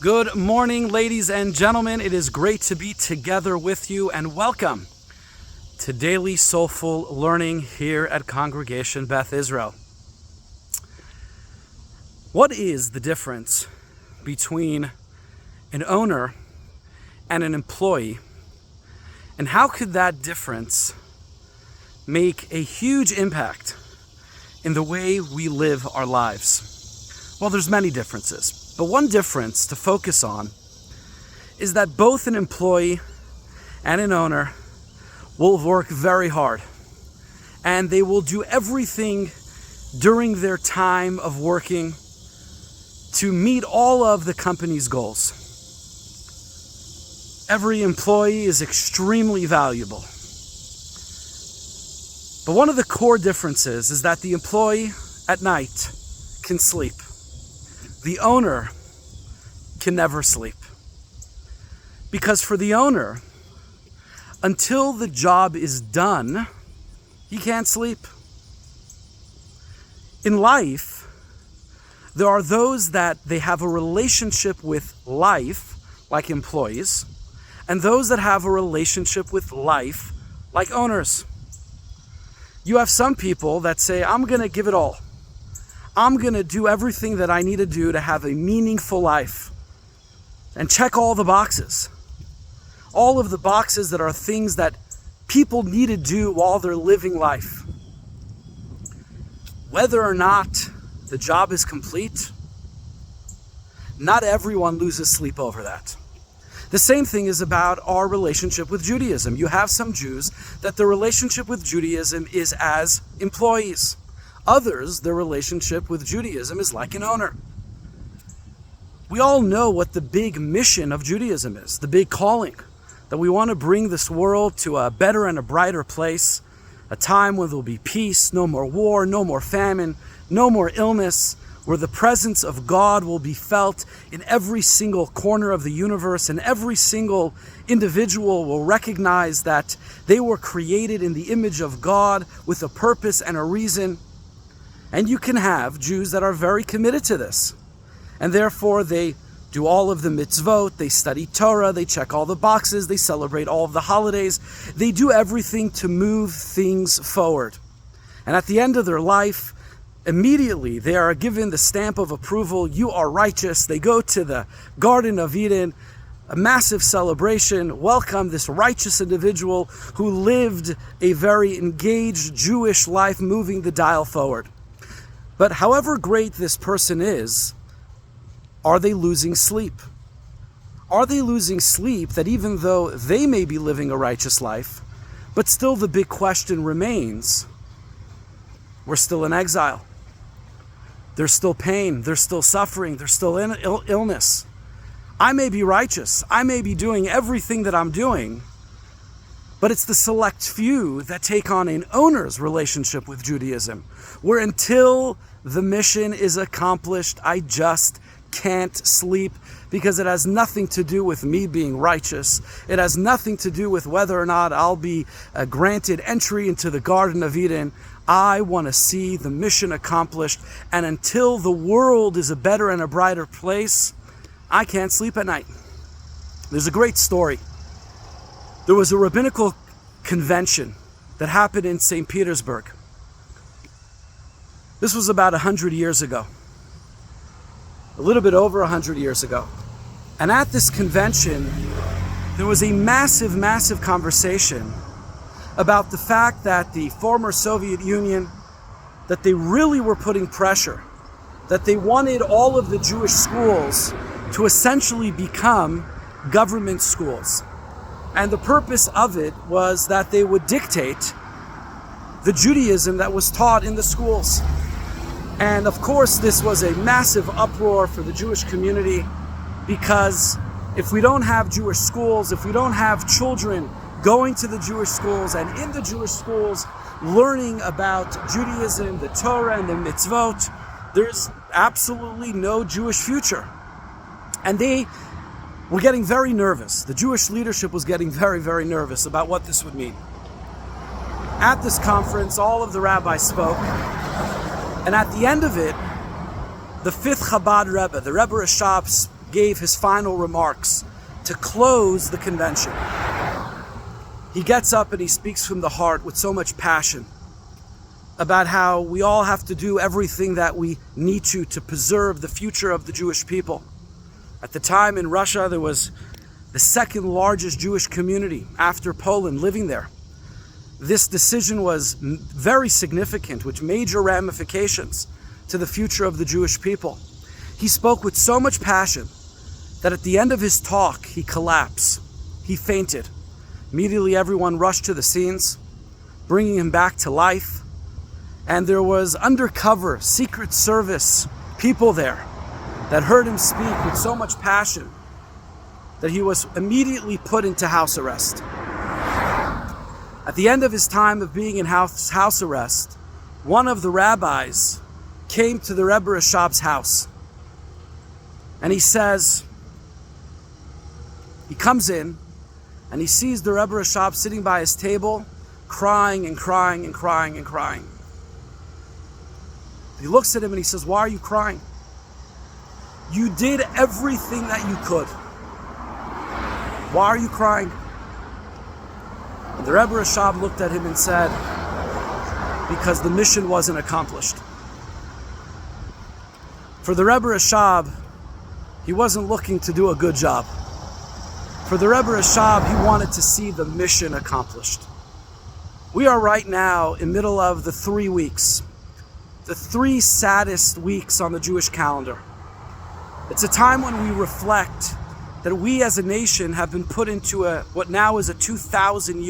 Good morning, ladies and gentlemen. It is great to be together with you, and welcome to Daily Soulful Learning here at Congregation Beth Israel. What is the difference between an owner and an employee, and how could that difference make a huge impact in the way we live our lives? Well, there's many differences. But one difference to focus on is that both an employee and an owner will work very hard, and they will do everything during their time of working to meet all of the company's goals. Every employee is extremely valuable. But one of the core differences is that the employee at night can sleep. The owner can never sleep. Because for the owner, until the job is done, he can't sleep. In life, there are those that they have a relationship with life, like employees, and those that have a relationship with life, like owners. You have some people that say, I'm going to give it all. I'm going to do everything that I need to do to have a meaningful life and check all the boxes. All of the boxes that are things that people need to do while they're living life. Whether or not the job is complete, not everyone loses sleep over that. The same thing is about our relationship with Judaism. You have some Jews that the relationship with Judaism is as employees. Others, their relationship with Judaism is like an owner. We all know what the big mission of Judaism is, the big calling, that we want to bring this world to a better and a brighter place, a time where there will be peace, no more war, no more famine, no more illness, where the presence of God will be felt in every single corner of the universe, and every single individual will recognize that they were created in the image of God with a purpose and a reason. And you can have Jews that are very committed to this. And therefore they do all of the mitzvot, they study Torah, they check all the boxes, they celebrate all of the holidays. They do everything to move things forward. And at the end of their life, immediately they are given the stamp of approval. You are righteous. They go to the Garden of Eden, a massive celebration, welcome this righteous individual who lived a very engaged Jewish life, moving the dial forward. But however great this person is, are they losing sleep? Are they losing sleep that even though they may be living a righteous life, but still the big question remains, we're still in exile. There's still pain, there's still suffering, there's still illness. I may be righteous, I may be doing everything that I'm doing, but it's the select few that take on an owner's relationship with Judaism, where until the mission is accomplished, I just can't sleep, because it has nothing to do with me being righteous. It has nothing to do with whether or not I'll be granted entry into the Garden of Eden. I want to see the mission accomplished, and until the world is a better and a brighter place, I can't sleep at night. There's a great story. There was a rabbinical convention that happened in St. Petersburg. This was about 100 years ago. A little bit over 100 years ago. And at this convention, there was a massive, massive conversation about the fact that the former Soviet Union, that they really were putting pressure, that they wanted all of the Jewish schools to essentially become government schools. And the purpose of it was that they would dictate the Judaism that was taught in the schools. And of course, this was a massive uproar for the Jewish community, because if we don't have Jewish schools, if we don't have children going to the Jewish schools and in the Jewish schools learning about Judaism, the Torah, and the mitzvot, there's absolutely no Jewish future. And they were getting very nervous. The Jewish leadership was getting very, very nervous about what this would mean. At this conference, all of the rabbis spoke. And at the end of it, the fifth Chabad Rebbe, the Rebbe Rashab, gave his final remarks to close the convention. He gets up and he speaks from the heart with so much passion about how we all have to do everything that we need to preserve the future of the Jewish people. At the time in Russia, there was the second largest Jewish community after Poland living there. This decision was very significant, with major ramifications to the future of the Jewish people. He spoke with so much passion that at the end of his talk, he collapsed. He fainted. Immediately, everyone rushed to the scenes, bringing him back to life. And there was undercover Secret Service people there that heard him speak with so much passion that he was immediately put into house arrest. At the end of his time of being in house arrest, one of the rabbis came to the Rebbe Rashab's house. And he says, he comes in and he sees the Rebbe Rashab sitting by his table, crying and crying and crying and crying. He looks at him and he says, "Why are you crying? You did everything that you could. Why are you crying?" And the Rebbe Rashab looked at him and said, "Because the mission wasn't accomplished." For the Rebbe Rashab, he wasn't looking to do a good job. For the Rebbe Rashab, he wanted to see the mission accomplished. We are right now in the middle of the 3 weeks, the 3 saddest weeks on the Jewish calendar. It's a time when we reflect that we as a nation have been put into what now is a 2,000-year